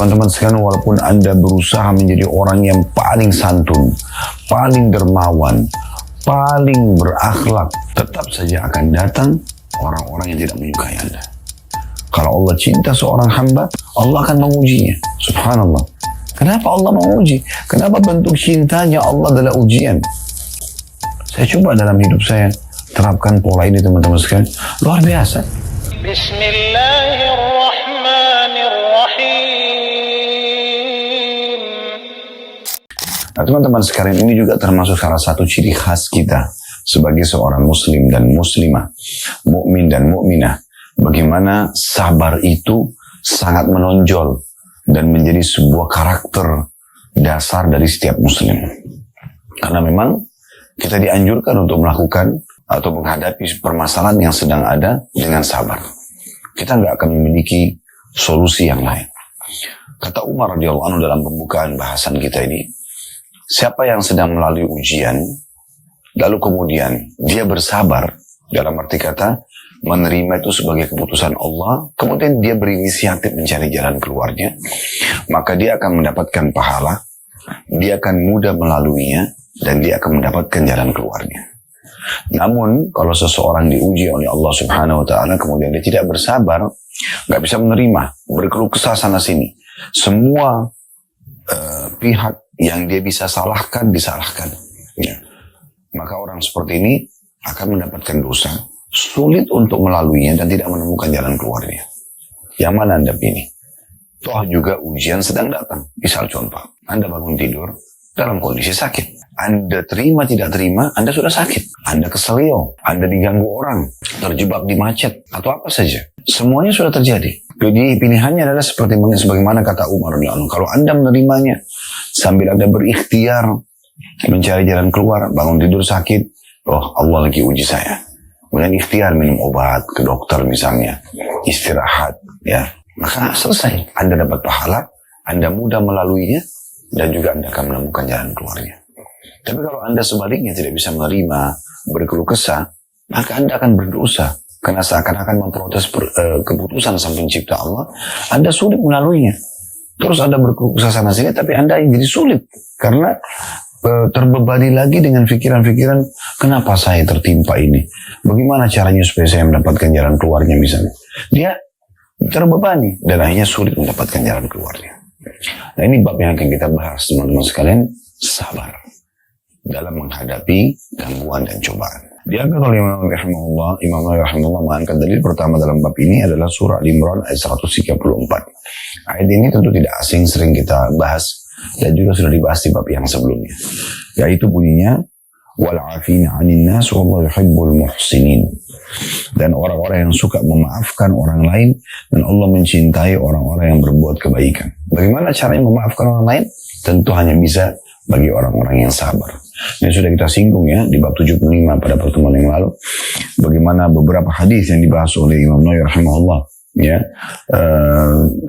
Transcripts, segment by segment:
Teman-teman sekalian, walaupun Anda berusaha menjadi orang yang paling santun, paling dermawan, paling berakhlak, tetap saja akan datang orang-orang yang tidak menyukai Anda. Kalau Allah cinta seorang hamba, Allah akan mengujinya. Subhanallah. Kenapa Allah menguji? Kenapa bentuk cintanya Allah adalah ujian? Saya coba dalam hidup saya terapkan pola ini, teman-teman sekalian. Luar biasa. Bismillahirrahmanirrahim. Nah, teman-teman sekalian, ini juga termasuk salah satu ciri khas kita sebagai seorang muslim dan muslimah, mukmin dan mukminah. Bagaimana sabar itu sangat menonjol dan menjadi sebuah karakter dasar dari setiap muslim. Karena memang kita dianjurkan untuk melakukan atau menghadapi permasalahan yang sedang ada dengan sabar. Kita nggak akan memiliki solusi yang lain. Kata Umar radhiyallahu anhu dalam pembukaan bahasan kita ini, siapa yang sedang melalui ujian, lalu kemudian dia bersabar, dalam arti kata menerima itu sebagai keputusan Allah, kemudian dia berinisiatif mencari jalan keluarnya, maka dia akan mendapatkan pahala, dia akan mudah melaluinya, dan dia akan mendapatkan jalan keluarnya. Namun kalau seseorang diuji oleh Allah Subhanahu wa Ta'ala kemudian dia tidak bersabar, nggak bisa menerima, berkeluh kesah sana sini, semua pihak yang dia bisa salahkan disalahkan, ya. Maka orang seperti ini akan mendapatkan dosa, sulit untuk melaluinya dan tidak menemukan jalan keluarnya. Yang mana Anda pilih? Toh juga ujian sedang datang. Misal contoh, Anda bangun tidur dalam kondisi sakit. Anda terima tidak terima, Anda sudah sakit. Anda keselio, Anda diganggu orang, terjebak di macet, atau apa saja. Semuanya sudah terjadi. Jadi pilihannya adalah sebagaimana kata Umar radhiyallahu anhu. Kalau Anda menerimanya sambil Anda berikhtiar mencari jalan keluar, bangun tidur sakit, oh Allah lagi uji saya. Kemudian ikhtiar minum obat ke dokter misalnya, istirahat, ya, maka selesai. Anda dapat pahala, Anda mudah melaluinya, dan juga Anda akan menemukan jalan keluarnya. Tapi kalau Anda sebaliknya tidak bisa menerima, berkeluh kesah, maka Anda akan berdosa. Karena seakan-akan memprotes keputusan Sang Pencipta Allah, Anda sulit melaluinya. Terus Anda berkeluh kesah sana sini, tapi Anda jadi sulit. Karena terbebani lagi dengan pikiran-pikiran, kenapa saya tertimpa ini? Bagaimana caranya supaya saya mendapatkan jalan keluarnya misalnya? Dia terbebani dan akhirnya sulit mendapatkan jalan keluarnya. Nah, ini bab yang akan kita bahas, teman-teman sekalian, sabar dalam menghadapi gangguan dan cobaan. Diangkat oleh Imam Nawawi rahimahullah mengangkat dalil pertama dalam bab ini adalah surah Al-Imran ayat 134. Ayat ini tentu tidak asing, sering kita bahas dan juga sudah dibahas di bab yang sebelumnya, yaitu bunyinya wal 'afina 'anil nas wallahu yuhibbul muhsinin. Dan orang-orang yang suka memaafkan orang lain, dan Allah mencintai orang-orang yang berbuat kebaikan. Bagaimana caranya memaafkan orang lain? Tentu hanya bisa bagi orang-orang yang sabar. Ini sudah kita singgung ya di bab 75 pada pertemuan yang lalu. Bagaimana beberapa hadis yang dibahas oleh Imam Nawawi rahimahullah, ya,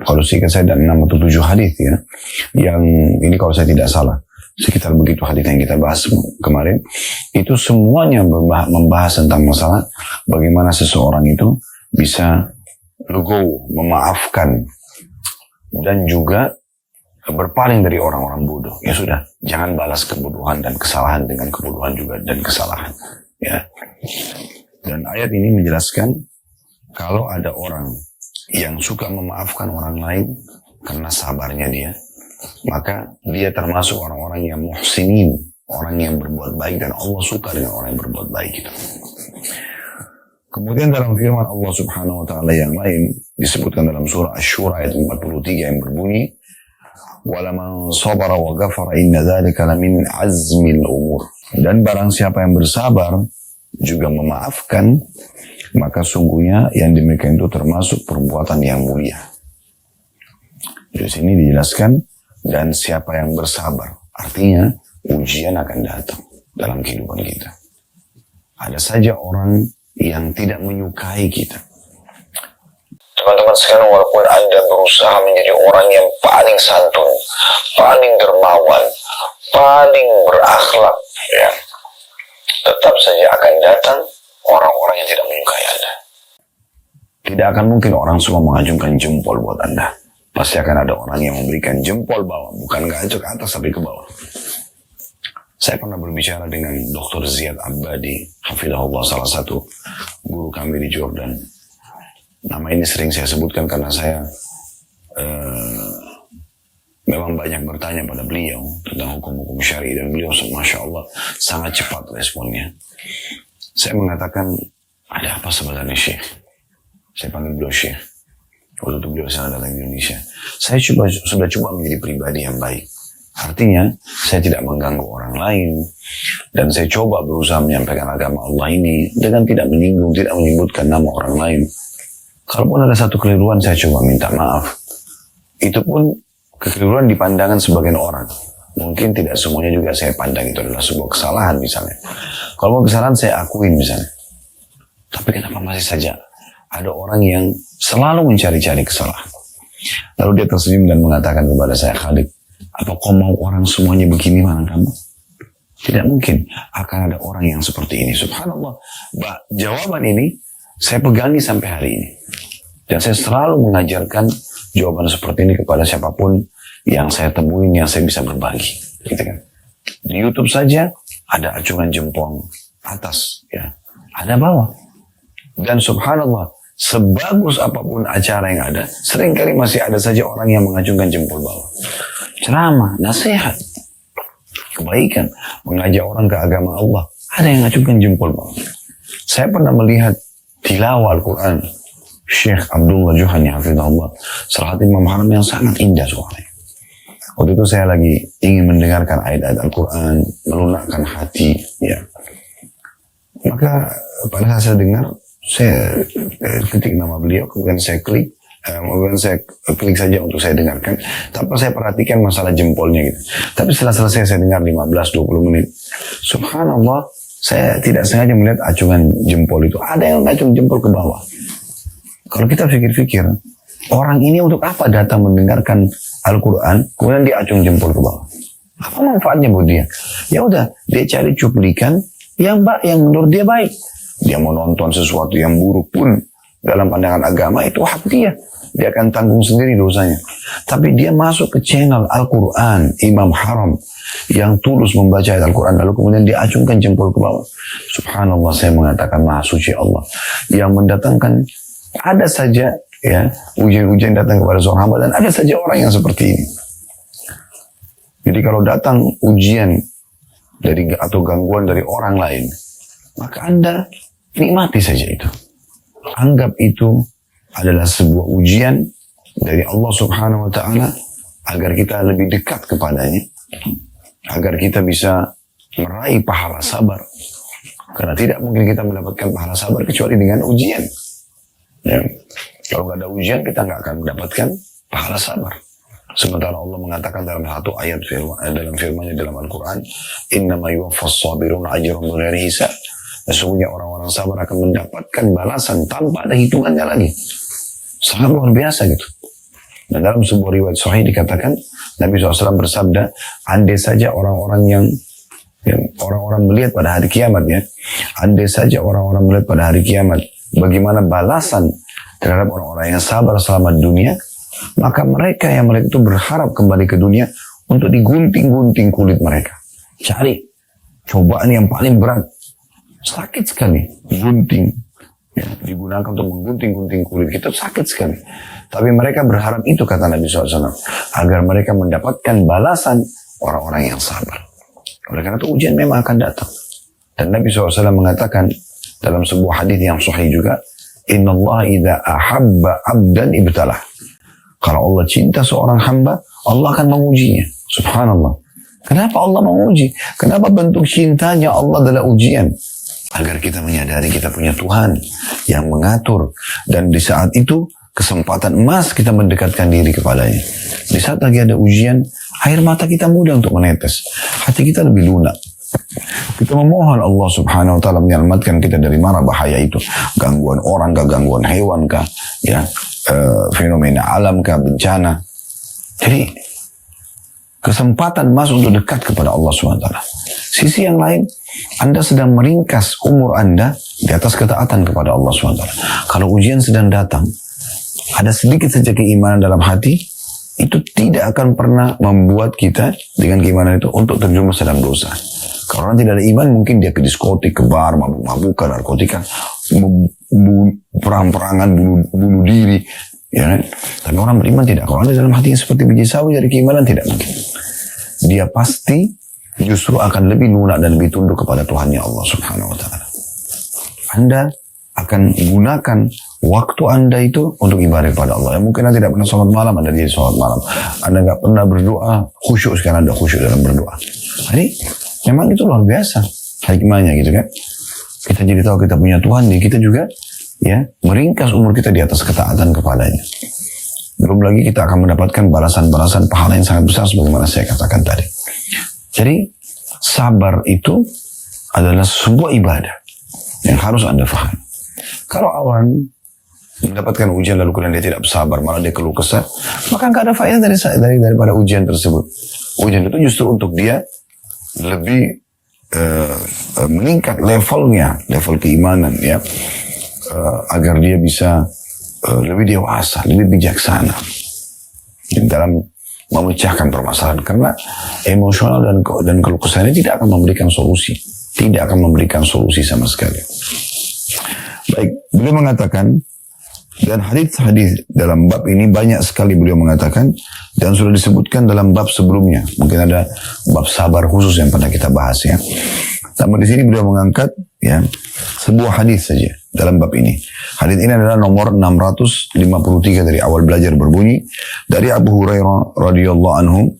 kalau singkat saya ada 6 atau 7 hadis ya, yang ini kalau saya tidak salah sekitar begitu hadis yang kita bahas kemarin, itu semuanya membahas tentang masalah bagaimana seseorang itu bisa legowo, memaafkan, dan juga berpaling dari orang-orang bodoh. Ya sudah, jangan balas kebodohan dan kesalahan dengan kebodohan juga dan kesalahan, ya. Dan ayat ini menjelaskan kalau ada orang yang suka memaafkan orang lain karena sabarnya dia, maka dia termasuk orang-orang yang muhsinin, orang yang berbuat baik, dan Allah suka dengan orang yang berbuat baik itu. Kemudian dalam firman Allah Subhanahu wa Ta'ala yang lain disebutkan dalam surah Asy-Syura ayat 43 yang berbunyi, "Walaman sabara wa ghafara inna dzalika lamin azmil umur." Dan barang siapa yang bersabar juga memaafkan, maka sungguhnya yang demikian itu termasuk perbuatan yang mulia. Di sini dijelaskan, dan siapa yang bersabar, artinya ujian akan datang dalam kehidupan kita. Ada saja orang yang tidak menyukai kita. Teman-teman sekalian, walaupun Anda berusaha menjadi orang yang paling santun, paling dermawan, paling berakhlak, ya, tetap saja akan datang orang-orang yang tidak menyukai Anda. Tidak akan mungkin orang semua mengajungkan jempol buat Anda. pasti akan ada orang yang memberikan jempol bawah, bukan gajah ke atas tapi ke bawah. Saya pernah berbicara dengan Dr. Ziyad Abadi, hafidhahullah, salah satu guru kami di Jordan. Nama ini sering saya sebutkan karena saya memang banyak bertanya pada beliau tentang hukum-hukum syari, dan beliau Masya Allah sangat cepat responnya. Saya mengatakan, ada apa sebenarnya Syekh? Saya panggil beliau Syekh. Waktu itu beliau sana datang ke Indonesia. Saya sudah coba menjadi pribadi yang baik. Artinya, saya tidak mengganggu orang lain. Dan saya coba berusaha menyampaikan agama Allah ini dengan tidak menyinggung, tidak menyebutkan nama orang lain. Kalaupun ada satu keliruan, saya coba minta maaf. Itu pun kekeliruan di pandangan sebagian orang. Mungkin tidak semuanya juga saya pandang itu adalah sebuah kesalahan misalnya. Kalau mau kesalahan saya akuin misalnya. Tapi kenapa masih saja ada orang yang selalu mencari-cari kesalahan. Lalu dia tersenyum dan mengatakan kepada saya, Khalid, apa kau mau orang semuanya begini mana kamu? Tidak mungkin akan ada orang yang seperti ini. Subhanallah. Jawaban ini saya pegangi sampai hari ini. Dan saya selalu mengajarkan jawaban seperti ini kepada siapapun yang saya temuin, yang saya bisa berbagi. Gitu kan. Di YouTube saja ada acungan jempol atas, ya, ada bawah. Dan subhanallah, sebagus apapun acara yang ada, seringkali masih ada saja orang yang mengacungkan jempol bawah. Ceramah, nasihat, kebaikan, mengajak orang ke agama Allah, ada yang mengacungkan jempol bawah. Saya pernah melihat tilawah Al-Quran Syekh Abdullah Juhani hafizahullah, salah satu imam haram yang sangat indah suaranya. Waktu itu saya lagi ingin mendengarkan ayat-ayat Al-Quran, melunakkan hati, ya. Maka pada saat saya dengar, saya ketik nama beliau, kemudian saya klik saja untuk saya dengarkan, tanpa saya perhatikan masalah jempolnya gitu. Tapi setelah selesai saya dengar 15-20 menit, subhanallah, saya tidak sengaja melihat acungan jempol itu. Ada yang acung jempol ke bawah. Kalau kita pikir-pikir, orang ini untuk apa datang mendengarkan Al-Quran, kemudian dia acung jempol ke bawah? Apa manfaatnya buat dia? Ya udah, dia cari cuplikan yang menurut dia baik. Dia mau nonton sesuatu yang buruk pun dalam pandangan agama itu hak dia. Dia akan tanggung sendiri dosanya. Tapi dia masuk ke channel Al-Quran, Imam Haram, yang tulus membaca ayat Al-Quran, lalu kemudian dia acungkan jempol ke bawah. Subhanallah, saya mengatakan Maha Suci Allah yang mendatangkan, ada saja ya ujian-ujian datang kepada seorang hamba, dan ada saja orang yang seperti ini. Jadi kalau datang ujian atau gangguan dari orang lain, maka Anda nikmati saja itu. Anggap itu adalah sebuah ujian dari Allah Subhanahu wa Ta'ala agar kita lebih dekat kepadanya, agar kita bisa meraih pahala sabar. Karena tidak mungkin kita mendapatkan pahala sabar kecuali dengan ujian. Ya. Kalau nggak ada ujian, kita nggak akan mendapatkan pahala sabar. Sementara Allah mengatakan dalam satu ayat dalam firman-Nya dalam Al-Quran, "Innama yuwaffas sabiruna ajrahum bighairi hisab." Sesungguhnya orang-orang sabar akan mendapatkan balasan tanpa ada hitungannya lagi. Sangat luar biasa gitu. Dan dalam sebuah riwayat sahih dikatakan, Nabi SAW bersabda, andai saja orang-orang yang orang-orang melihat pada hari kiamat, ya, andai saja orang-orang melihat pada hari kiamat bagaimana balasan terhadap orang-orang yang sabar selama dunia, maka mereka yang itu berharap kembali ke dunia untuk digunting-gunting kulit mereka. Cari cobaan yang paling berat. Sakit sekali, gunting. Ya, digunakan untuk menggunting-gunting kulit kita, sakit sekali. Tapi mereka berharap itu, kata Nabi SAW, agar mereka mendapatkan balasan orang-orang yang sabar. Oleh karena itu ujian memang akan datang. Dan Nabi SAW mengatakan dalam sebuah hadis yang sahih juga, Inna Allah idha ahabba abdan ibtalah. Kalau Allah cinta seorang hamba, Allah akan mengujinya. Subhanallah. Kenapa Allah menguji? Kenapa bentuk cintanya Allah adalah ujian? Agar kita menyadari kita punya Tuhan yang mengatur. Dan di saat itu, kesempatan emas kita mendekatkan diri kepadanya. Di saat lagi ada ujian, air mata kita mudah untuk menetes. Hati kita lebih lunak. Kita memohon Allah Subhanahu wa Ta'ala menyelamatkan kita dari mara bahaya itu. Gangguan orang kah, gangguan hewan kah, ya, fenomena alam kah, bencana. Jadi, kesempatan emas untuk dekat kepada Allah Subhanahu wa Ta'ala. Sisi yang lain, Anda sedang meringkas umur Anda di atas ketaatan kepada Allah SWT. Kalau ujian sedang datang, ada sedikit saja keimanan dalam hati, itu tidak akan pernah membuat kita dengan keimanan itu untuk terjerumus dalam dosa. Kalau orang tidak ada iman, mungkin dia ke diskotik, ke bar, mabuk-mabukan, narkotika, perang-perangan, bunuh diri. Ya kan? Tapi orang beriman tidak. Kalau ada dalam hatinya seperti biji sawi dari keimanan, tidak mungkin. Dia pasti justru akan lebih lunak dan lebih tunduk kepada Tuhannya Allah Subhanahu Wa Taala. Anda akan gunakan waktu Anda itu untuk ibadah kepada Allah. Ya, mungkin Anda tidak pernah sholat malam, Anda jadi sholat malam. Anda nggak pernah berdoa, khusyuk sekarang Anda khusyuk dalam berdoa. Jadi memang itu luar biasa hikmahnya gitu kan. Kita jadi tahu kita punya Tuhan, kita juga ya meringkas umur kita di atas ketaatan kepadanya. Belum lagi kita akan mendapatkan balasan-balasan pahala yang sangat besar sebagaimana saya katakan tadi. Jadi sabar itu adalah sebuah ibadah yang harus Anda faham. Kalau orang mendapatkan ujian lalu kemudian dia tidak bersabar, malah dia keluh kesah, maka nggak ada faedah daripada ujian tersebut. Ujian itu justru untuk dia lebih meningkat levelnya, level keimanan ya, agar dia bisa lebih dewasa, lebih bijaksana dalam memecahkan permasalahan. Karena emosional dan keluh kesah ini tidak akan memberikan solusi, tidak akan memberikan solusi sama sekali. Baik, beliau mengatakan, dan hadis-hadis dalam bab ini banyak sekali beliau mengatakan, dan sudah disebutkan dalam bab sebelumnya. Mungkin ada bab sabar khusus yang pernah kita bahas ya. Namun di sini beliau mengangkat ya sebuah hadis saja dalam bab ini. Hadis ini adalah nomor 653 dari awal belajar berbunyi dari Abu Hurairah radhiyallahu anhu,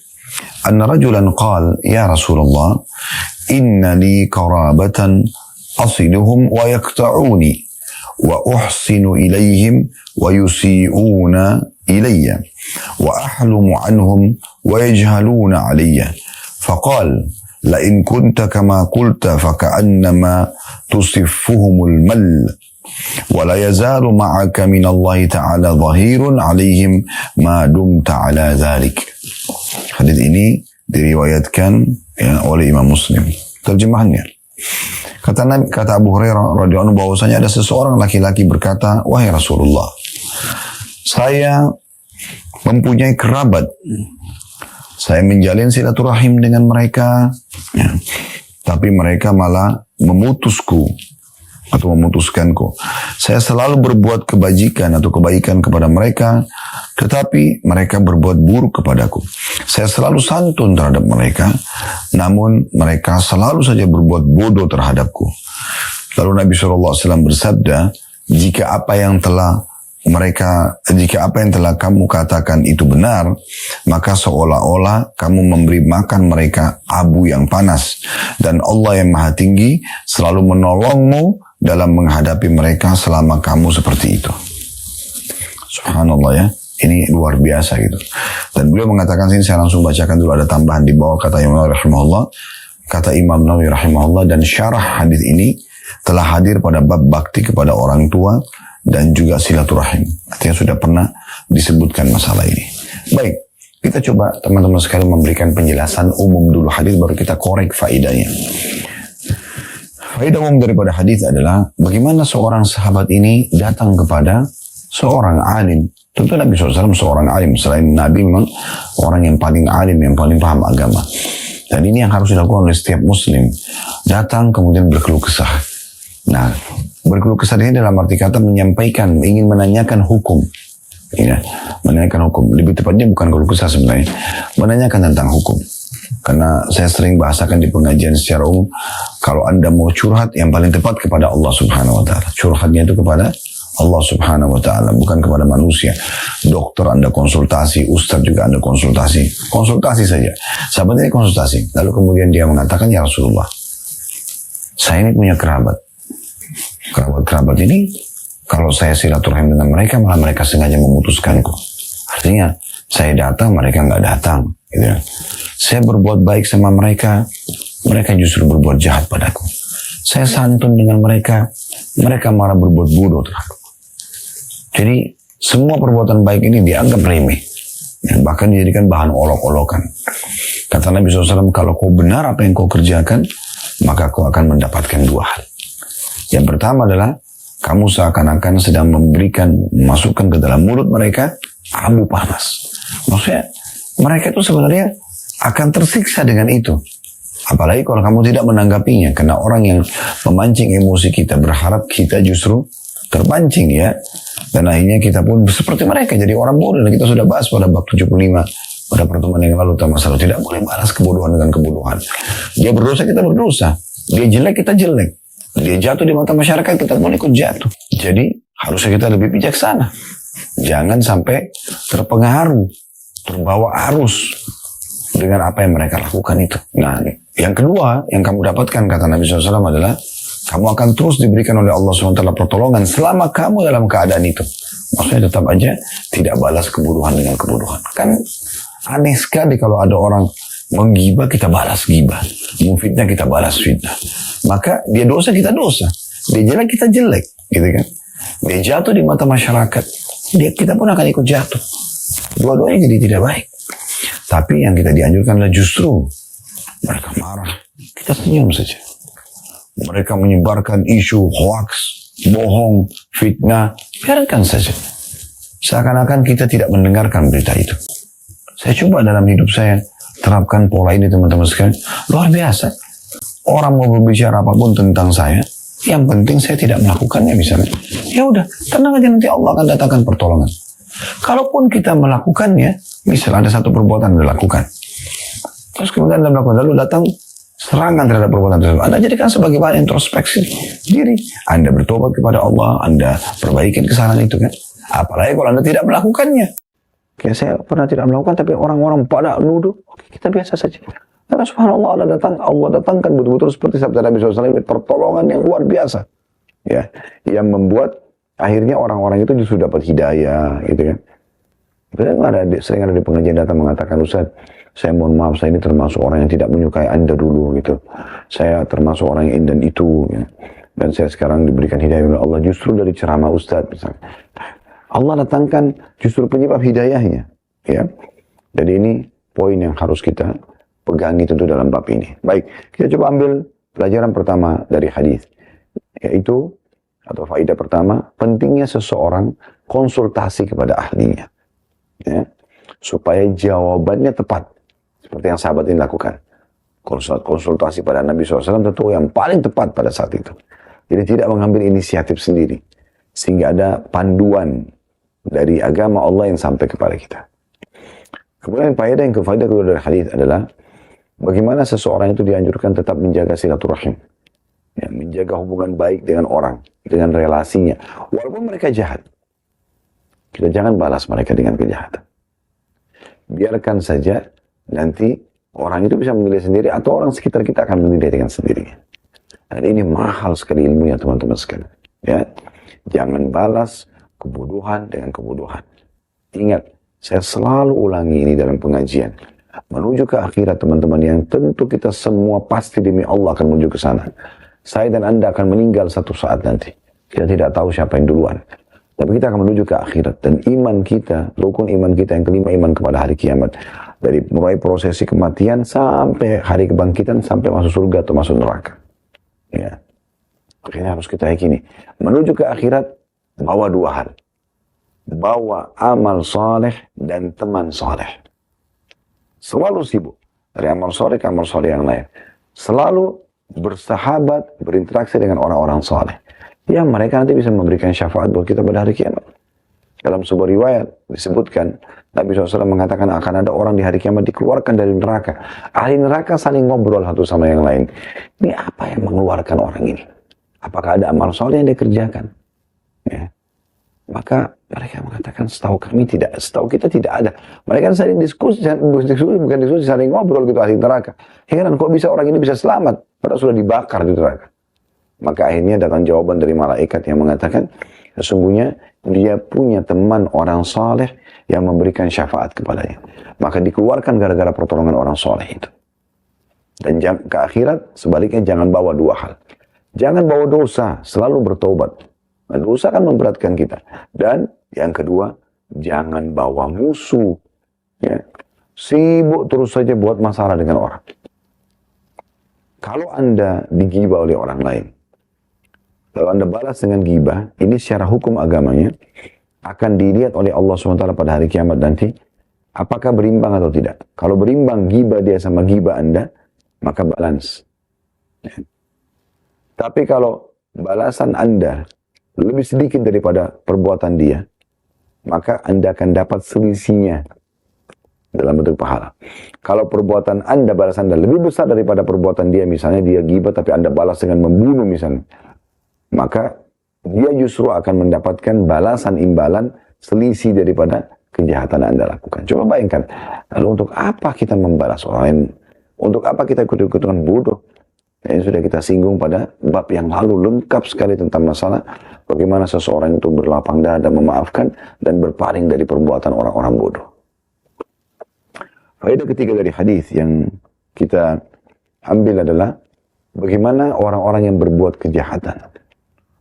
anna rajulan qala ya Rasulullah, inna li qarabatan asiluhum wa yaqta'uni wa uhsinu ilayhim wa yusi'una ilayya wa ahlumu anhum wa yajhaluna alayya. Faqal لئن كنت كما قلت فكأنما تصفهم المل ولا يزال معك من الله تعالى ظهير عليهم ما دمت على ذلك. Hadis ini diriwayatkan ya, oleh Imam Muslim. Terjemahannya, kata Abu Hurairah radhiyallahu anhu bahwasanya ada seseorang laki-laki berkata, wahai Rasulullah, saya mempunyai kerabat, saya menjalin silaturahim dengan mereka, ya, tapi mereka malah memutusku atau memutuskanku. Saya selalu berbuat kebajikan atau kebaikan kepada mereka, tetapi mereka berbuat buruk kepadaku. Saya selalu santun terhadap mereka, namun mereka selalu saja berbuat bodoh terhadapku. Lalu Nabi SAW bersabda, jika apa yang telah kamu katakan itu benar, maka seolah-olah kamu memberi makan mereka abu yang panas, dan Allah yang Maha Tinggi selalu menolongmu dalam menghadapi mereka selama kamu seperti itu. Subhanallah ya, ini luar biasa gitu. Dan beliau mengatakan sini, saya langsung bacakan dulu, ada tambahan di bawah kata Imam Nawawi rahimahullah. Kata Imam Nawawi rahimahullah, dan syarah hadis ini telah hadir pada bab bakti kepada orang tua dan juga silaturahim. Artinya sudah pernah disebutkan masalah ini. Baik, kita coba teman-teman sekalian memberikan penjelasan umum dulu hadis, baru kita korek faedahnya. Faedah umum daripada hadis adalah bagaimana seorang sahabat ini datang kepada seorang alim. Tentu Nabi SAW seorang alim. Selain Nabi memang orang yang paling alim, yang paling paham agama. Dan ini yang harus dilakukan oleh setiap muslim. Datang kemudian berkeluh kesah. Nah, berkeluh kesah ini dalam arti kata menyampaikan, ingin menanyakan hukum. Ya, menanyakan hukum. Lebih tepatnya bukan keluh kesah sebenarnya. Menanyakan tentang hukum. Karena saya sering bahasakan di pengajian secara umum, kalau Anda mau curhat, yang paling tepat kepada Allah Subhanahu Wa Taala. Curhatnya itu kepada Allah Subhanahu Wa Taala, bukan kepada manusia. Dokter Anda konsultasi, ustaz juga Anda konsultasi. Konsultasi saja. Sahabat ini konsultasi. Lalu kemudian dia mengatakan, ya Rasulullah, saya ini punya kerabat. Kerabat ini, kalau saya silaturahim dengan mereka, malah mereka sengaja memutuskanku. Artinya, saya datang, mereka nggak datang. Gitu. Saya berbuat baik sama mereka, mereka justru berbuat jahat padaku. Saya santun dengan mereka, mereka malah berbuat bodoh terhadapku. Jadi, semua perbuatan baik ini dianggap remeh. Bahkan dijadikan bahan olok-olokan. Kata Nabi SAW, kalau kau benar apa yang kau kerjakan, maka kau akan mendapatkan dua hal. Yang pertama adalah kamu seakan-akan sedang memasukkan ke dalam mulut mereka abu panas. Maksudnya mereka itu sebenarnya akan tersiksa dengan itu. Apalagi kalau kamu tidak menanggapinya. Karena orang yang memancing emosi kita berharap kita justru terpancing ya. Dan akhirnya kita pun seperti mereka jadi orang bodoh. Dan kita sudah bahas pada bab 75 pada pertemuan yang lalu tentang masalah tidak boleh balas kebodohan dengan kebodohan. Dia berdosa, kita berdosa. Dia jelek, kita jelek. Dia jatuh di mata masyarakat, kita pun ikut jatuh. Jadi harusnya kita lebih bijaksana. Jangan sampai terpengaruh, terbawa arus dengan apa yang mereka lakukan itu. Nah, yang kedua yang kamu dapatkan kata Nabi SAW adalah kamu akan terus diberikan oleh Allah SWT pertolongan selama kamu dalam keadaan itu. Maksudnya tetap aja tidak balas kebodohan dengan kebodohan. Kan aneh sekali kalau ada orang menggibah kita balas gibah, memfitnah kita balas fitnah. Maka dia dosa kita dosa, dia jelek kita jelek, gitu kan? Dia jatuh di mata masyarakat, kita pun akan ikut jatuh. Dua-duanya jadi tidak baik. Tapi yang kita dianjurkan adalah justru mereka marah, kita senyum saja. Mereka menyebarkan isu hoax, bohong, fitnah, biarkan saja. Seakan-akan kita tidak mendengarkan berita itu. Saya coba dalam hidup saya terapkan pola ini teman-teman sekalian. Luar biasa. Orang mau berbicara apapun tentang saya, yang penting saya tidak melakukannya misalnya. Ya udah, tenang aja nanti Allah akan datangkan pertolongan. Kalaupun kita melakukannya, misalnya ada satu perbuatan yang dilakukan, terus kemudian dalam melakukan lalu datang serangan terhadap perbuatan tersebut, Anda jadikan sebagai bahan introspeksi diri. Anda bertobat kepada Allah, Anda perbaikin kesalahan itu kan. Apalagi kalau Anda tidak melakukannya. Kayak saya pernah tidak melakukan, tapi orang-orang pada nuduh, kita biasa saja. Karena subhanallah Allah datangkan betul-betul seperti sabda Nabi SAW, pertolongan yang luar biasa. Ya, yang membuat akhirnya orang-orang itu justru dapat hidayah, gitu kan. Sering ada di pengajian datang mengatakan, Ustaz, saya mohon maaf, saya ini termasuk orang yang tidak menyukai Anda dulu, gitu. Saya termasuk orang yang ini dan itu, ya. Dan saya sekarang diberikan hidayah oleh Allah justru dari ceramah Ustaz, misalnya. Allah datangkan justru penyebab hidayahnya, ya. Jadi ini poin yang harus kita pegangi tentu dalam bab ini. Baik, kita coba ambil pelajaran pertama dari hadis, yaitu atau faedah pertama, pentingnya seseorang konsultasi kepada ahlinya, ya, supaya jawabannya tepat, seperti yang sahabat ini lakukan. Konsultasi pada Nabi SAW tentu yang paling tepat pada saat itu. Jadi tidak mengambil inisiatif sendiri, sehingga ada panduan dari agama Allah yang sampai kepada kita. Kemudian faedah kedua dari hadis adalah bagaimana seseorang itu dianjurkan tetap menjaga silaturahim, ya, menjaga hubungan baik dengan orang, dengan relasinya, walaupun mereka jahat. Kita jangan balas mereka dengan kejahatan. Biarkan saja nanti orang itu bisa menilai sendiri atau orang sekitar kita akan menilai dengan sendirinya. Dan ini mahal sekali ilmunya teman-teman sekalian. Ya, jangan balas kebodohan dengan kebodohan. Ingat, saya selalu ulangi ini dalam pengajian. Menuju ke akhirat teman-teman yang tentu kita semua pasti demi Allah akan menuju ke sana. Saya dan Anda akan meninggal satu saat nanti. Kita tidak tahu siapa yang duluan. Tapi kita akan menuju ke akhirat. Dan iman kita, rukun iman kita yang kelima, iman kepada hari kiamat. Dari mulai prosesi kematian sampai hari kebangkitan, sampai masuk surga atau masuk neraka. Ya. Akhirnya harus kita yakini. Menuju ke akhirat, bawa dua hal. Bawa amal soleh dan teman soleh. Selalu sibuk. Dari amal soleh ke amal soleh yang lain. Selalu bersahabat, berinteraksi dengan orang-orang soleh. Ya, mereka nanti bisa memberikan syafaat buat kita pada hari kiamat. Dalam sebuah riwayat disebutkan, Nabi SAW mengatakan akan ada orang di hari kiamat dikeluarkan dari neraka. Ahli neraka saling ngobrol satu sama yang lain. Ini apa yang mengeluarkan orang ini? Apakah ada amal soleh yang dia kerjakan? Ya. Maka mereka mengatakan setahu kita tidak ada. Mereka saling diskusi, bukan diskusi, saling ngobrol gitu ahli neraka. Heran kok bisa orang ini bisa selamat, padahal sudah dibakar di neraka. Maka akhirnya datang jawaban dari malaikat yang mengatakan, sesungguhnya dia punya teman orang saleh yang memberikan syafaat kepadanya. Maka dikeluarkan gara-gara pertolongan orang saleh itu. Dan ke akhirat sebaliknya jangan bawa dua hal. Jangan bawa dosa, selalu bertobat. Nah, dosa kan memberatkan kita. Dan yang kedua, jangan bawa musuh. Ya. Sibuk terus saja buat masalah dengan orang. Kalau Anda digibah oleh orang lain, kalau Anda balas dengan gibah, ini secara hukum agamanya akan dilihat oleh Allah SWT pada hari kiamat nanti. apakah berimbang atau tidak. Kalau berimbang ghibah dia sama ghibah Anda, maka balance. Ya. Tapi kalau balasan Anda lebih sedikit daripada perbuatan dia, maka Anda akan dapat selisihnya dalam bentuk pahala. Kalau perbuatan Anda, balasan Anda lebih besar daripada perbuatan dia, misalnya dia ghibah tapi Anda balas dengan membunuh misalnya, maka dia justru akan mendapatkan balasan imbalan selisih daripada kejahatan yang Anda lakukan. Coba bayangkan, lalu untuk apa kita membalas orang lain? Untuk apa kita ikut-ikutan bodoh? Yang sudah kita singgung pada bab yang lalu, lengkap sekali tentang masalah bagaimana seseorang itu berlapang dada, memaafkan, dan berpaling dari perbuatan orang-orang bodoh. Faedah ketiga dari hadis yang kita ambil adalah bagaimana orang-orang yang berbuat kejahatan,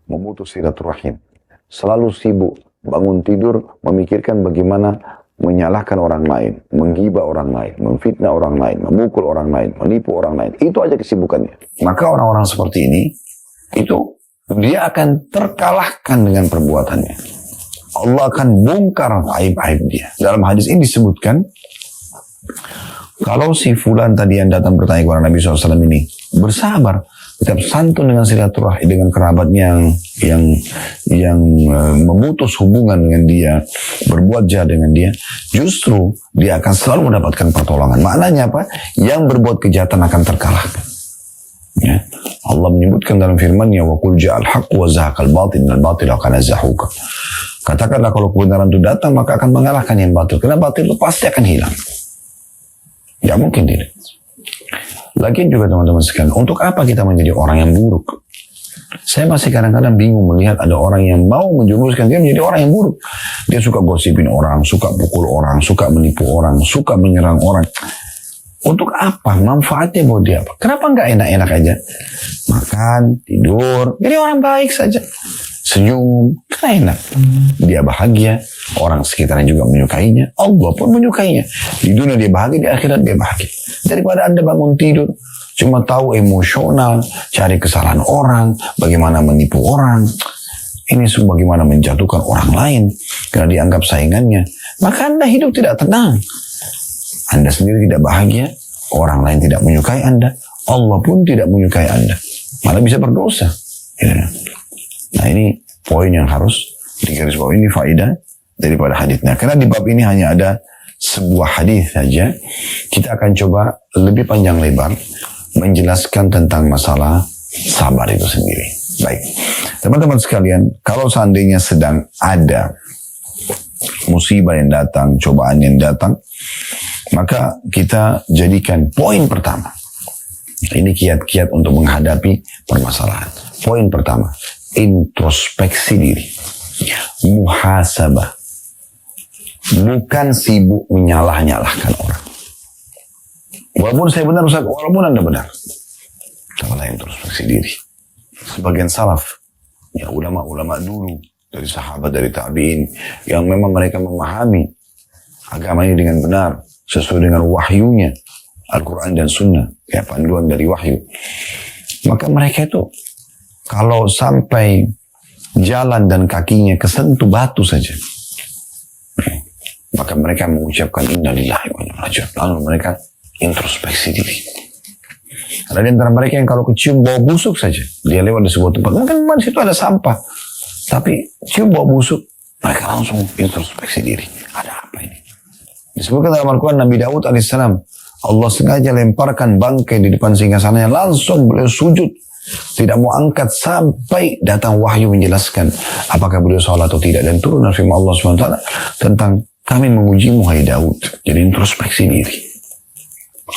memutus silaturahim, selalu sibuk bangun tidur memikirkan bagaimana menyalahkan orang lain, menggibah orang lain, memfitnah orang lain, memukul orang lain, menipu orang lain. Itu aja kesibukannya. Maka orang-orang seperti ini, itu dia akan terkalahkan dengan perbuatannya. Allah akan bongkar aib-aib dia. Dalam hadis ini disebutkan, kalau si fulan tadi yang datang bertanya kepada Nabi SAW ini bersabar, tetap santun dengan silaturahmi, dengan kerabatnya yang memutus hubungan dengan dia, berbuat jahat dengan dia, justru dia akan selalu mendapatkan pertolongan. Maknanya apa? Yang berbuat kejahatan akan terkalahkan. Ya. Allah menyebutkan dalam firman-Nya, wa qul ja'al haqq wa zahaqal batil innal batila kana zahuqa. Katakanlah kalau kebenaran itu datang maka akan mengalahkan yang batil. Karena batil itu pasti akan hilang. Ya mungkin tidak. Lagian juga teman-teman sekalian, untuk apa kita menjadi orang yang buruk? Saya masih kadang-kadang bingung melihat ada orang yang mau menjurumuskan dia menjadi orang yang buruk. Dia suka gosipin orang, suka pukul orang, suka menipu orang, suka menyerang orang. Untuk apa? Manfaatnya buat dia apa? Kenapa nggak enak-enak aja? Makan, tidur, jadi orang baik saja. Senyum, kan enak. Dia bahagia, orang sekitarnya juga menyukainya, Allah pun menyukainya. Di dunia dia bahagia, di akhirat dia bahagia. Daripada Anda bangun tidur, cuma tahu emosional, cari kesalahan orang, bagaimana menipu orang. Ini semua bagaimana menjatuhkan orang lain, karena dianggap saingannya. Maka Anda hidup tidak tenang. Anda sendiri tidak bahagia, orang lain tidak menyukai Anda, Allah pun tidak menyukai Anda. Malah bisa berdosa. Ya. Nah ini poin yang harus digarisbawahi, ini faedah daripada hadisnya. Karena di bab ini hanya ada sebuah hadis saja, kita akan coba lebih panjang lebar menjelaskan tentang masalah sabar itu sendiri. Baik, teman-teman sekalian, kalau seandainya sedang ada musibah yang datang, cobaan yang datang, maka kita jadikan poin pertama. Ini kiat-kiat untuk menghadapi permasalahan. Poin pertama, introspeksi diri, muhasabah, bukan sibuk menyalah-nyalahkan orang. Walaupun saya benar Ustaz, walaupun Anda benar, cobalah introspeksi diri. Sebagian salaf, ya ulama-ulama dulu dari sahabat, dari tabi'in, yang memang mereka memahami agama ini dengan benar sesuai dengan wahyunya, Al-Quran dan Sunnah, ya panduan dari wahyu. Maka mereka itu kalau sampai jalan dan kakinya kesentuh batu saja, maka mereka mengucapkan innalillahi wa inna ilaihi raji'un. Lalu mereka introspeksi diri. Ada di antara mereka yang kalau kecium bau busuk saja, dia lewat di sebuah tempat, mungkin di situ ada sampah, tapi cium bau busuk, mereka langsung introspeksi diri. Ada apa ini? Disebutkan dalam Al-Quran, Nabi Daud alaihissalam, Allah sengaja lemparkan bangkai di depan singgasananya, langsung beliau sujud. Tidak mau angkat sampai datang wahyu menjelaskan apakah beliau salah atau tidak. Dan turun firman Allah SWT tentang kami mengujimu hai Daud. Jadi introspeksi diri.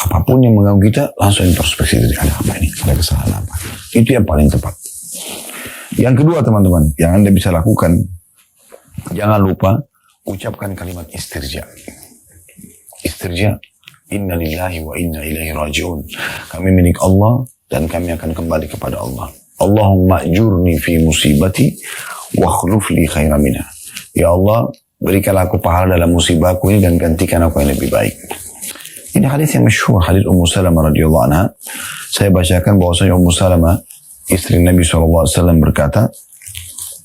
Apapun yang mengganggu kita, langsung introspeksi diri. Ada apa ini? Ada kesalahan apa? Itu yang paling tepat. Yang kedua teman-teman, yang Anda bisa lakukan, jangan lupa ucapkan kalimat istirja. Istirja. Inna lillahi wa inna ilaihi raji'un. Kami milik Allah dan kami akan kembali kepada Allah. Allahumma ajurni fi musibati wa akhluf li khairan minha. Ya Allah, berikanlah aku pahala dalam musibahku ini dan gantikan aku yang lebih baik. Ini hadis yang masyhur, hadis Ummu Salamah radhiyallahu anha. Saya bacakan bahwasanya Ummu Salamah, istri Nabi SAW berkata,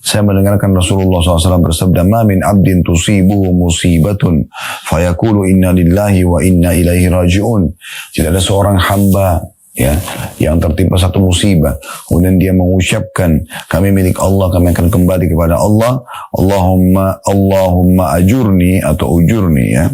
Saya mendengarkan Rasulullah SAW bersabda, "Ma min abdin tusibuhu musibatun, fayaqulu inna lillahi wa inna ilaihi raji'un." Tidak ada seorang hamba ya yang tertimpa satu musibah, kemudian dia mengucapkan, "Kami milik Allah, kami akan kembali kepada Allah." Allahumma ajurni atau ujurni ya.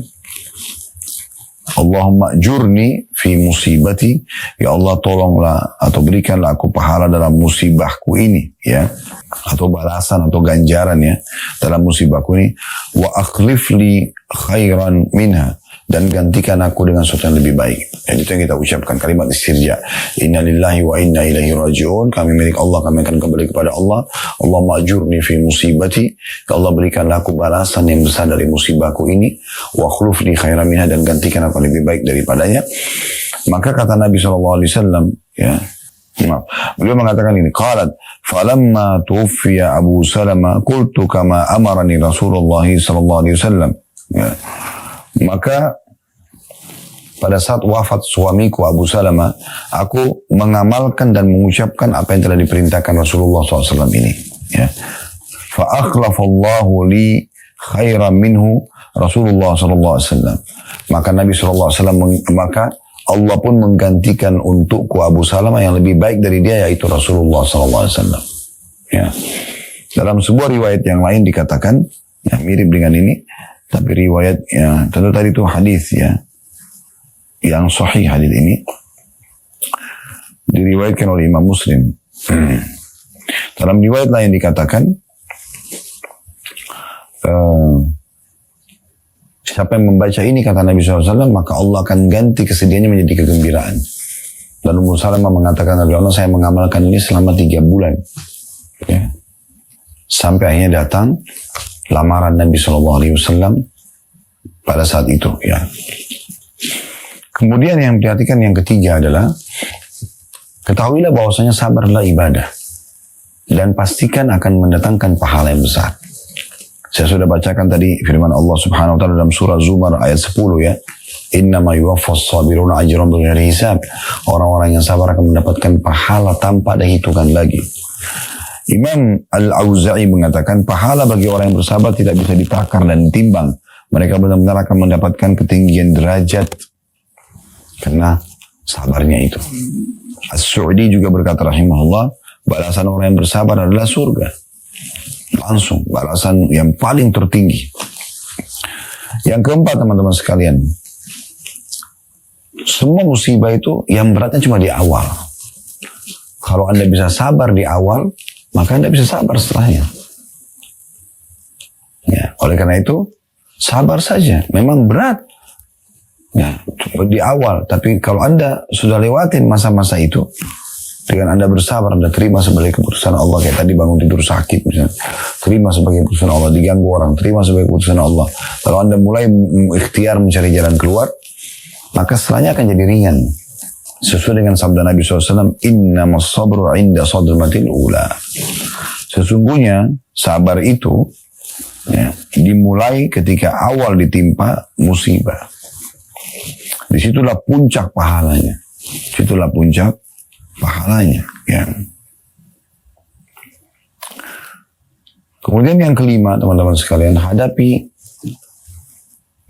Allahumma ajurni fi musibati, ya Allah tolonglah atau berikanlah aku pahala dalam musibahku ini ya, atau balasan atau ganjaran ya dalam musibahku ini. Wa akhlifli khairan minha, dan gantikan aku dengan sesuatu yang lebih baik. Dan itu yang kita ucapkan, kalimat istirja. Inna lillahi wa inna ilaihi raji'un. Kami milik Allah, kami akan kembali kepada Allah. Allahumma ajurni fi musibati. Ya Allah berikanlah aku balasan yang besar dari musibahku ini. Wa akhlifli khairan minha, dan gantikan aku lebih baik daripadanya. Maka kata Nabi SAW, ya, beliau mengatakan ini, qalat falamma tuwfiya Abu Salamah qultu kama amarani Rasulullah sallallahu alaihi wasallam. Ya. Maka pada saat wafat suamiku Abu Salamah, aku mengamalkan dan mengucapkan apa yang telah diperintahkan Rasulullah SAW ini. Ya. Fa akhlafallahu li khairan minhu Rasulullah SAW. Maka Nabi SAW, maka Allah pun menggantikan untukku Abu Salamah yang lebih baik dari dia, yaitu Rasulullah SAW. Ya. Dalam sebuah riwayat yang lain dikatakan, ya, mirip dengan ini, tapi riwayat ya tentu tadi itu hadis ya yang sahih. Hadis ini diriwayatkan oleh Imam Muslim. Dalam riwayat lain dikatakan, siapa yang membaca ini, kata Nabi SAW, maka Allah akan ganti kesedihannya menjadi kegembiraan. Dan Ummu Salamah mengatakan, Allah, saya mengamalkan ini selama 3 bulan ya. Sampai akhirnya datang lamaran Nabi SAW pada saat itu ya. Kemudian yang perhatikan yang ketiga adalah, ketahuilah bahwasanya sabar adalah ibadah dan pastikan akan mendatangkan pahala yang besar. Saya sudah bacakan tadi firman Allah Subhanahu wa taala dalam surah Zumar ayat 10 ya. Innama yuwaffas sabiruna ajran bighairi hisab. Orang-orang yang sabar akan mendapatkan pahala tanpa ada hitungan lagi. Imam Al-Auza'i mengatakan, pahala bagi orang yang bersabar tidak bisa ditakar dan ditimbang. Mereka benar-benar akan mendapatkan ketinggian derajat karena sabarnya itu. As-Su'di juga berkata rahimahullah, balasan orang yang bersabar adalah surga. Langsung, balasan yang paling tertinggi. Yang keempat, teman-teman sekalian, semua musibah itu yang beratnya cuma di awal. Kalau Anda bisa sabar di awal, maka Anda bisa sabar setelahnya. Ya, oleh karena itu, sabar saja. Memang berat ya, di awal. Tapi kalau Anda sudah lewatin masa-masa itu, dengan Anda bersabar, Anda terima sebagai keputusan Allah. Kayak tadi bangun tidur sakit misalnya, terima sebagai keputusan Allah. Diganggu orang, terima sebagai keputusan Allah. Kalau Anda mulai ikhtiar mencari jalan keluar, maka setelahnya akan jadi ringan. Sesuai dengan sabda Nabi SAW, innamas sabru inda sadmatil ula. Sesungguhnya sabar itu ya, dimulai ketika awal ditimpa musibah. Disitulah puncak pahalanya. Disitulah puncak pahalanya. Ya. Kemudian yang kelima, teman-teman sekalian, hadapi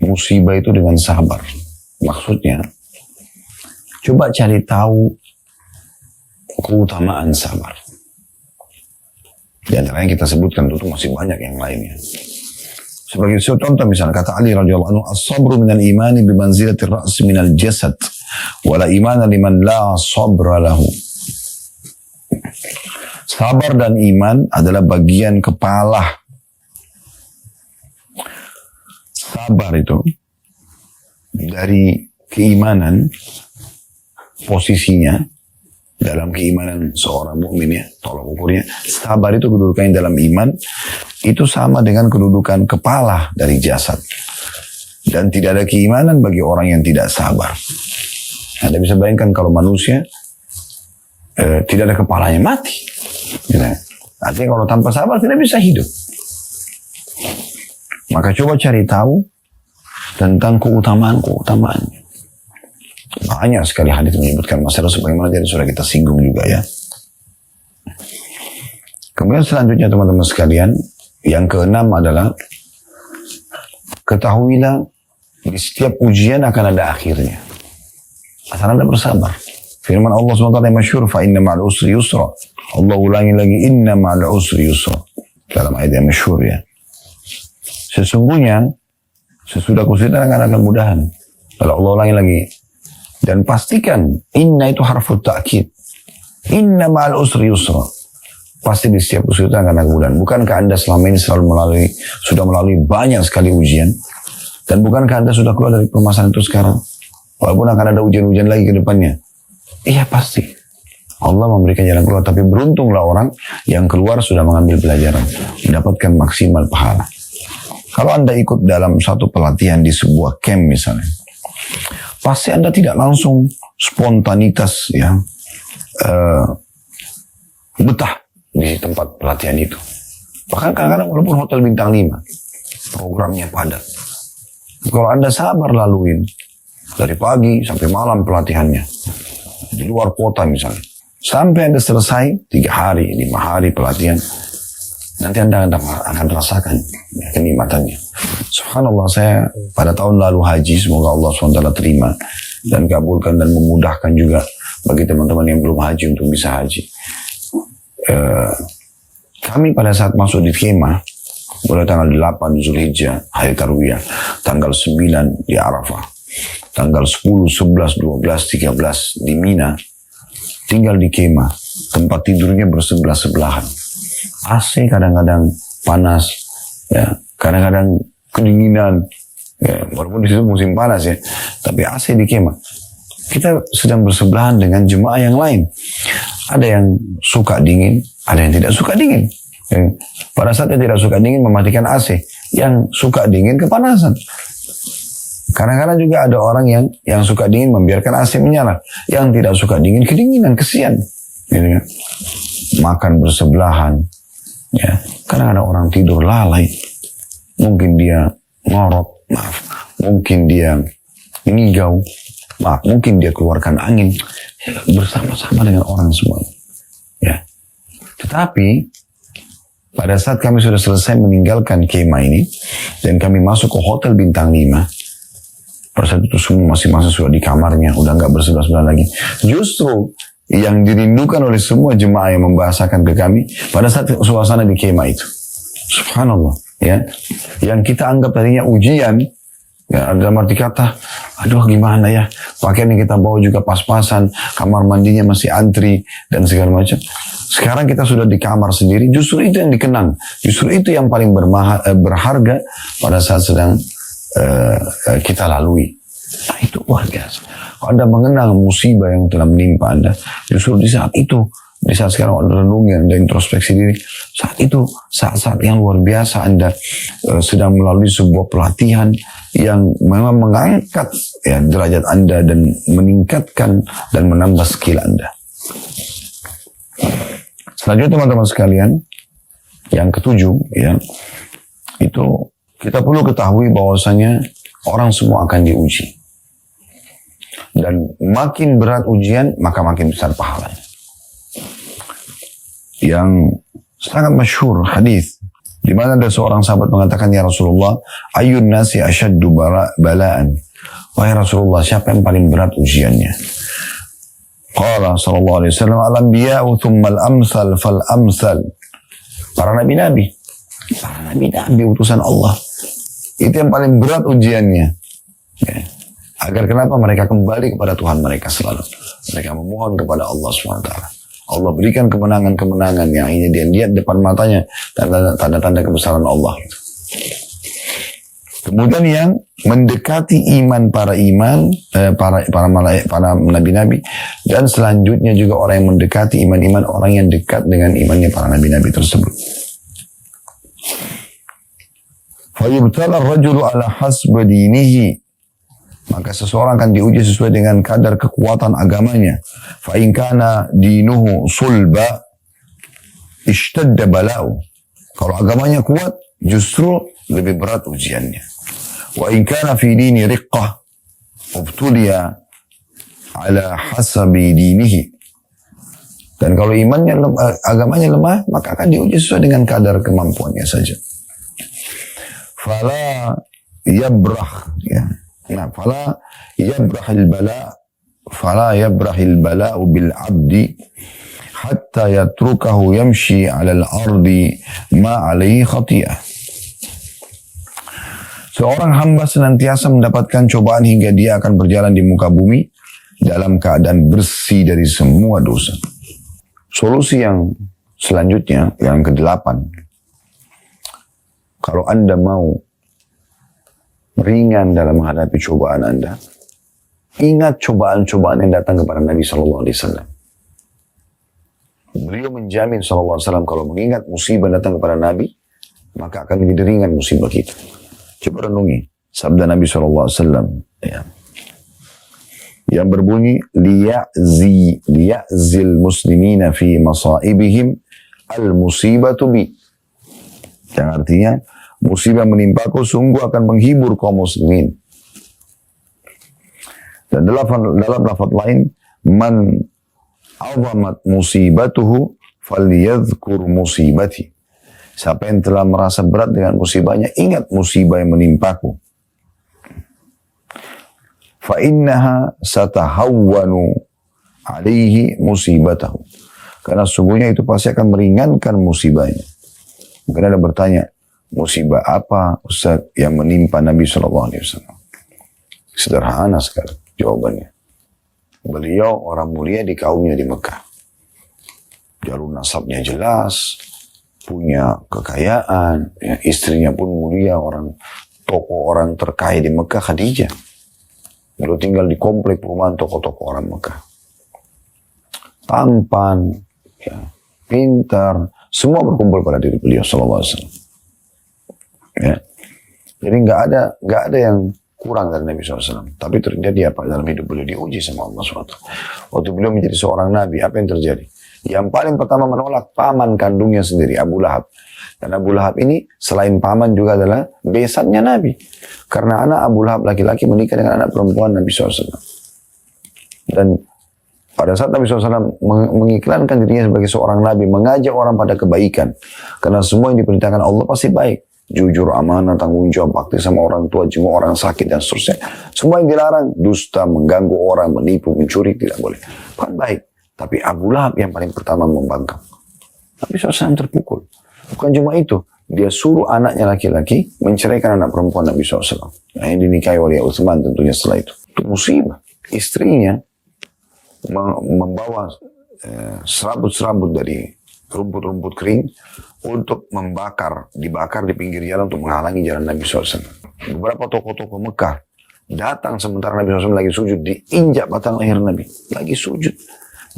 musibah itu dengan sabar. Maksudnya, coba cari tahu keutamaan sabar. Di antaranya kita sebutkan dulu, masih banyak yang lainnya. Sebagai contoh misalnya, kata Ali radhiyallahu anhu, as-sabru minal imani bimanzilati ra's minal jasad, wala imana liman la sabra lahu. Sabar dan iman adalah bagian kepala. Sabar itu dari keimanan, posisinya dalam keimanan seorang mukmin ya, tolak ukurnya. Sabar itu kedudukannya dalam iman itu sama dengan kedudukan kepala dari jasad. Dan tidak ada keimanan bagi orang yang tidak sabar. Anda bisa bayangkan kalau manusia tidak ada kepalanya, mati. Artinya kalau tanpa sabar tidak bisa hidup. Maka coba cari tahu tentang keutamaan-keutamaannya. Banyak sekali hadis menyebutkan masalah sebagaimana jadi sudah kita singgung juga ya. Kemudian selanjutnya teman-teman sekalian, yang keenam adalah ketahuilah di setiap ujian akan ada akhirnya. Asal Anda bersabar. Firman Allah SWT yang masyhur, fa inna ma'al usri yusra. Allah ulangi lagi, inna ma'al usri yusra. Dalam ayat yang masyhur ya. Sesungguhnya, sesudah kesulitan akan ada kemudahan. Kalau Allah ulangi lagi. Dan pastikan, inna itu harfut ta'kid. Inna ma'al usri yusra. Pasti di setiap kesulitan akan ada kemudahan. Bukankah Anda selama ini sudah melalui banyak sekali ujian? Dan bukankah Anda sudah keluar dari permasalahan itu sekarang? Walaupun akan ada ujian-ujian lagi ke depannya. Iya pasti. Allah memberikan jalan keluar. Tapi beruntunglah orang yang keluar sudah mengambil pelajaran. Mendapatkan maksimal pahala. Kalau Anda ikut dalam satu pelatihan di sebuah camp misalnya. Pasti Anda tidak langsung spontanitas ya. Betah di tempat pelatihan itu. Bahkan kadang-kadang walaupun hotel bintang 5. Programnya padat. Kalau Anda sabar laluin. Dari pagi sampai malam pelatihannya. Di luar kota misalnya. Sampai Anda selesai 3 hari, 5 hari pelatihan. Nanti Anda akan rasakan ya, kenikmatannya. Subhanallah, saya pada tahun lalu haji. Semoga Allah SWT terima. Dan kabulkan dan memudahkan juga bagi teman-teman yang belum haji untuk bisa haji. Kami pada saat masuk di kemah. Mulai tanggal 8 Zulhijjah, hari Tarwiyah. Tanggal 9 di Arafah. Tanggal 10, 11, 12, 13 di Mina. Tinggal di kemah. Tempat tidurnya bersebelah-sebelahan. AC kadang-kadang panas. Ya, kadang-kadang kedinginan. Ya, walaupun di situ musim panas ya. Tapi AC di kemah. Kita sedang bersebelahan dengan jemaah yang lain. Ada yang suka dingin. Ada yang tidak suka dingin. Ya, pada saat yang tidak suka dingin mematikan AC. Yang suka dingin kepanasan. Kadang-kadang juga ada orang yang suka dingin membiarkan AC menyala. Yang tidak suka dingin, kedinginan, kesian. Gitu ya. Makan bersebelahan. Ya. Kadang-kadang orang tidur lalai. Mungkin dia ngorok, maaf. Mungkin dia ngigau, maaf. Mungkin dia keluarkan angin. Ya, bersama-sama dengan orang semua. Ya. Tetapi, pada saat kami sudah selesai meninggalkan kemah ini, dan kami masuk ke hotel bintang 5, pada saat itu semua masing-masing sudah di kamarnya, udah nggak bersebelah-sebelah lagi. Justru yang dirindukan oleh semua jemaah yang membahasakan ke kami pada saat suasana di kemah itu. Subhanallah, ya. Yang kita anggap tadinya ujian, ya, dalam arti kata, aduh gimana ya, pakaian yang kita bawa juga pas-pasan, kamar mandinya masih antri dan segala macam. Sekarang kita sudah di kamar sendiri, justru itu yang dikenang, justru itu yang paling berharga pada saat sedang kita lalui. Nah, itu luar biasa. Kalau Anda mengenal musibah yang telah menimpa Anda, justru di saat itu, di saat sekarang Anda renungi, Anda introspeksi diri, saat itu, saat-saat yang luar biasa Anda sedang melalui sebuah pelatihan yang memang mengangkat ya, derajat Anda dan meningkatkan dan menambah skill Anda. Selanjutnya teman-teman sekalian, yang ketujuh, ya, itu kita perlu ketahui bahwasanya orang semua akan diuji. Dan makin berat ujian, maka makin besar pahalanya. Yang sangat masyhur hadis di mana ada seorang sahabat mengatakan, ya Rasulullah, ayyun nasi asyaddu bala'an. Wahai Rasulullah, siapa yang paling berat ujiannya? Qala sallallahu alaihi wasallam, al-anbiya'u thumma al-amsal fal-amsal. Para nabi-nabi. Para nabi-nabi utusan Allah. Itu yang paling berat ujiannya. Ya. Agar kenapa mereka kembali kepada Tuhan mereka selalu. Mereka memohon kepada Allah SWT. Allah berikan kemenangan-kemenangan yang ini dia lihat depan matanya. Tanda-tanda kebesaran Allah. Kemudian yang mendekati iman para nabi-nabi. Dan selanjutnya juga orang yang mendekati iman-iman orang yang dekat dengan imannya para nabi-nabi tersebut. Fayubtala ar-rajulu ala hasba dinihi. Maka seseorang akan diuji sesuai dengan kadar kekuatan agamanya. Fa in kana dinuhu sulba ishtadda bala'u. Kalau agamanya kuat, justru lebih berat ujiannya. Wa in kana fi dini riqqah ubtuliya ala hasabi dinihi. Dan kalau imannya agamanya lemah, maka akan diuji sesuai dengan kadar kemampuannya saja. Fala yabrah, ya. Nah, fala yabrahil bala'u bil abdi hatta yatrukahu yamshi 'alal ardi ma 'alaihi khati'ah. Seorang hamba senantiasa mendapatkan cobaan hingga dia akan berjalan di muka bumi dalam keadaan bersih dari semua dosa. Solusi yang selanjutnya, yang ke-8. Kalau Anda mau ringan dalam menghadapi cobaan Anda, ingat cobaan-cobaan yang datang kepada Nabi SAW. Beliau menjamin SAW kalau mengingat musibah datang kepada Nabi, maka akan menjadi ringan musibah kita. Coba renungi sabda Nabi SAW. Ya. Yang berbunyi liya'zil muslimina fi masaibihim al-musibatu bi. Yang artinya musibah menimpaku sungguh akan menghibur kaum muslimin. Dan dalam lafaz lain, man azamat musibatuhu falyadhkur musibati. Siapa yang telah merasa berat dengan musibahnya, ingat musibah yang menimpaku. Fa'innaha satahawwanu alaihi musibatahu. Karena sungguhnya itu pasti akan meringankan musibahnya. Mungkin ada bertanya, musibah apa Ustaz yang menimpa Nabi SAW? Sederhana sekali jawabannya. Beliau orang mulia di kaumnya di Mekah. Jalur nasabnya jelas, punya kekayaan, ya, istrinya pun mulia, tokoh orang terkaya di Mekah, Khadijah. Beliau tinggal di komplek perumahan tokoh-tokoh orang Mekah. Tampan, ya, pintar, semua berkumpul pada diri beliau sallallahu alaihi wasallam. Ya. Jadi nggak ada yang kurang dari Nabi SAW. Tapi terjadi apa dalam hidup beliau? Diuji sama Allah SWT. Waktu beliau menjadi seorang Nabi, apa yang terjadi? Yang paling pertama menolak paman kandungnya sendiri, Abu Lahab. Dan Abu Lahab ini selain paman juga adalah besannya Nabi. Karena anak Abu Lahab laki-laki menikah dengan anak perempuan Nabi SAW. Dan pada saat Nabi SAW mengiklankan dirinya sebagai seorang Nabi, mengajak orang pada kebaikan. Karena semua yang diperintahkan Allah pasti baik. Jujur, amanah, tanggung jawab, bakti sama orang tua, jenguk orang sakit, dan seterusnya. Semua yang dilarang, dusta, mengganggu orang, menipu, mencuri, tidak boleh. Bukan baik. Tapi Abu Lahab yang paling pertama membangkang. Nabi SAW terpukul. Bukan cuma itu. Dia suruh anaknya laki-laki menceraikan anak perempuan Nabi SAW. Yang dinikahi oleh Utsman tentunya setelah itu. Itu musibah. Istrinya membawa serabut-serabut dari rumput-rumput kering untuk dibakar di pinggir jalan untuk menghalangi jalan Nabi SAW. Beberapa tokoh-tokoh Mekah datang sementara Nabi SAW lagi sujud, diinjak batang leher Nabi. Lagi sujud.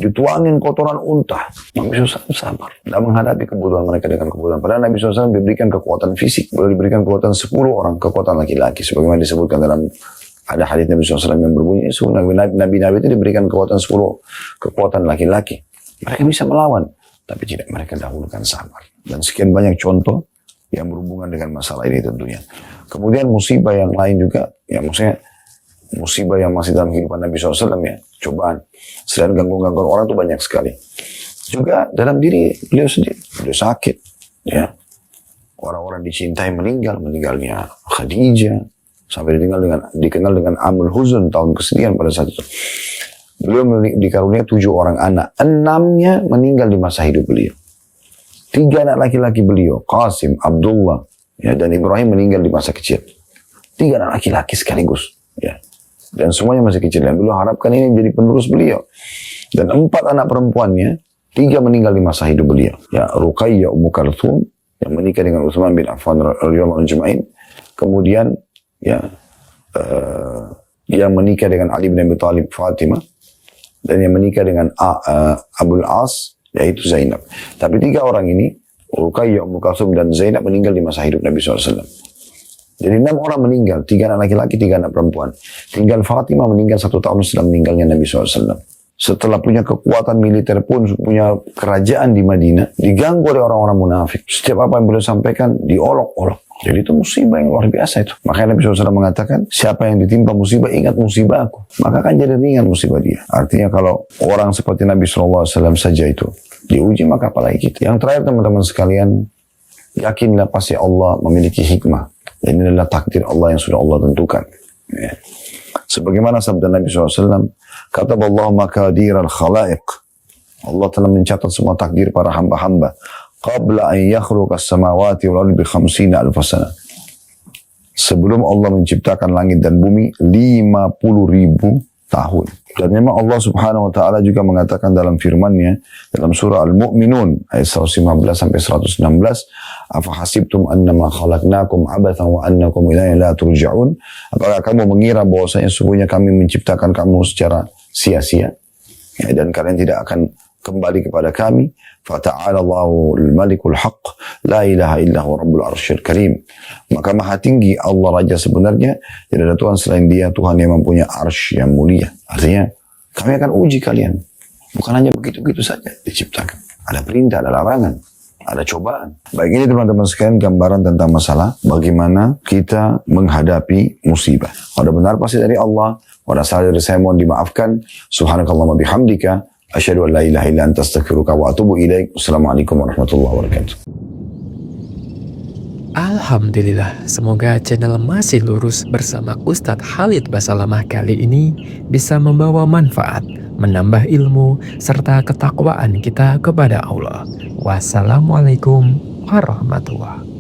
Dituangin kotoran unta. Nabi SAW sabar. Dan menghadapi kebutuhan mereka dengan kebutuhan. Padahal Nabi SAW diberikan kekuatan fisik. Boleh diberikan kekuatan 10 orang. Kekuatan laki-laki. Sebagaimana disebutkan dalam ada hadits Nabi SAW yang berbunyi. Nabi-Nabi itu diberikan kekuatan 10. Kekuatan laki-laki. Mereka bisa melawan. Tapi tidak, mereka dahulukan sabar. Dan sekian banyak contoh yang berhubungan dengan masalah ini tentunya. Kemudian musibah yang lain juga. Ya maksudnya musibah yang masih dalam kehidupan Nabi SAW ya, cobaan. Selain gangguan-gangguan orang itu banyak sekali. Juga dalam diri beliau sendiri, beliau sakit. Ya. Orang-orang dicintai meninggalnya Khadijah, sampai dikenal dengan Amul Huzun, tahun kesedihan pada saat itu. Beliau dikaruniai 7 orang anak, 6-nya meninggal di masa hidup beliau. 3 anak laki-laki beliau, Qasim, Abdullah, ya, dan Ibrahim meninggal di masa kecil. 3 anak laki-laki sekaligus. Ya. Dan semuanya masih kecil. Dan beliau harapkan ini jadi penerus beliau. Dan 4 anak perempuannya, 3 meninggal di masa hidup beliau. Ya, Ruqayyah Ummu Kalthum yang menikah dengan Utsman bin Affan radhiyallahu anhu. Kemudian ya yang menikah dengan Ali bin Abi Thalib, Fatimah, dan yang menikah dengan Abul As yaitu Zainab. Tapi 3 orang ini, Ruqayyah Ummu Kalthum dan Zainab, meninggal di masa hidup Nabi SAW. Jadi 6 orang meninggal, 3 anak laki-laki, 3 anak perempuan. Tinggal Fatimah meninggal 1 tahun setelah meninggalnya Nabi SAW. Setelah punya kekuatan militer pun, punya kerajaan di Madinah, diganggu oleh orang-orang munafik. Setiap apa yang beliau sampaikan, diolok-olok. Jadi itu musibah yang luar biasa itu. Makanya Nabi SAW mengatakan, siapa yang ditimpa musibah, ingat musibah aku. Maka kan jadi ringan musibah dia. Artinya kalau orang seperti Nabi SAW saja itu diuji, maka apalagi kita. Yang terakhir teman-teman sekalian, yakinlah pasti Allah memiliki hikmah. Dan ini adalah takdir Allah yang sudah Allah tentukan. Ya. Sebagaimana sabda Nabi SAW, kataballahu makadir al-khalaiq. Allah telah mencatat semua takdir para hamba-hamba. Qabla an yakhluqa as-samawati wal ardi bi 50 alf sana. Sebelum Allah menciptakan langit dan bumi 50.000 tahun. Dan memang Allah Subhanahu wa taala juga mengatakan dalam firman-Nya dalam surah Al-Mu'minun ayat 115 sampai 116, "Afa hasibtum annama khalaqnakum abathan wa annakum ilaina la turja'un?" Apakah kamu mengira bahwasanya sesungguhnya kami menciptakan kamu secara sia-sia, ya, dan kalian tidak akan kembali kepada kami? Fata'ala Allahul Malikul Haq, la ilaha illa huwa Rabbul Arsyil Karim. Maka maha tinggi Allah Raja sebenarnya, tidak ada Tuhan selain Dia, Tuhan yang mempunyai arsy yang mulia. Artinya, kami akan uji kalian. Bukan hanya begitu-begitu saja diciptakan. Ada perintah, ada larangan, ada cobaan. Baik, ini teman-teman sekalian gambaran tentang masalah bagaimana kita menghadapi musibah. Kalau benar pasti dari Allah. Pada saat dari saya mohon dimaafkan. Subhanakallahumma bihamdika. Asyhadu an la ilaha illa anta astaghfiruka wa atubu ilaik. Assalamualaikum warahmatullahi wabarakatuh. Alhamdulillah, semoga channel Masih Lurus bersama Ustadz Khalid Basalamah kali ini bisa membawa manfaat, menambah ilmu, serta ketakwaan kita kepada Allah. Wassalamualaikum warahmatullahi wabarakatuh.